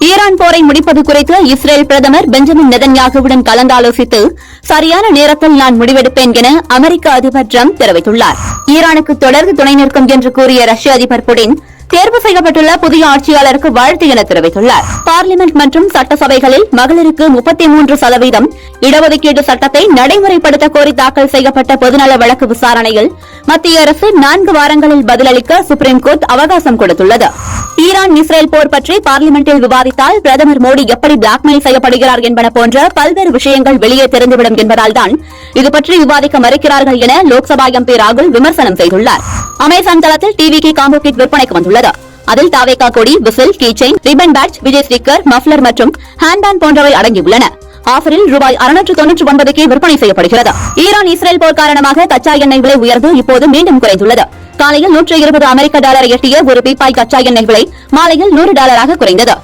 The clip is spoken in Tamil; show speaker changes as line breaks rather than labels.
ஈரான் போரை முடிப்பது குறித்து இஸ்ரேல் பிரதமர் பெஞ்சமின் நெதன்யாகுவுடன் கலந்தாலோசித்து சரியான நேரத்தில் நான் முடிவெடுப்பேன் என அமெரிக்க அதிபர் டிரம்ப் தெரிவித்துள்ளார். ஈரானுக்கு தொடர்ந்து துணை நிற்கும் என்று கூறிய ரஷ்ய அதிபர் புடின் தேர்வு செய்யப்பட்டுள்ள புதிய ஆட்சியாளருக்கு வாழ்த்து என தெரிவித்துள்ளார். பார்லிமெண்ட் மற்றும் சட்டசபைகளில் மகளிருக்கு 33% இடஒதுக்கீடு சட்டத்தை நடைமுறைப்படுத்த கோரி தாக்கல் செய்யப்பட்ட பொதுநல வழக்கு விசாரணையில் மத்திய அரசு 4 வாரங்களில் பதிலளிக்க சுப்ரீம் கோர்ட் அவகாசம் கொடுத்துள்ளது. ஈரான் இஸ்ரேல் போர் பற்றி பார்லிமெண்டில் விவாதித்தால் பிரதமர் மோடி எப்படி பிளாக்மெயில் செய்யப்படுகிறார் என்பன போன்ற பல்வேறு விஷயங்கள் வெளியே தெரிந்துவிடும் என்பதால்தான் இதுபற்றி விவாதிக்க மறுக்கிறார்கள் என லோக்சபா எம்பி ராகுல் விமர்சனம் செய்துள்ளார். அமேசான் தளத்தில் டிவிக்கு காம்போ கிட் விற்பனைக்கு வந்துள்ளது. அதில் தாவேகா கொடி, whistle, keychain, ribbon badge, Vijay sticker, muffler மற்றும் ஹேண்ட்பேண்ட் போன்றவை அடங்கியுள்ளன. ஆஃபரில் ரூபாய் 699க்கு விற்பனை செய்யப்படுகிறது. ஈரான் இஸ்ரேல் போர் காரணமாக கச்சா எண்ணெய் விலை உயர்ந்து இப்போது மீண்டும் குறைந்துள்ளது. காலையில் $120 எட்டிய ஒரு பீப்பாய் கச்சா எண்ணெய் விலை மாலையில் $100 குறைந்தது.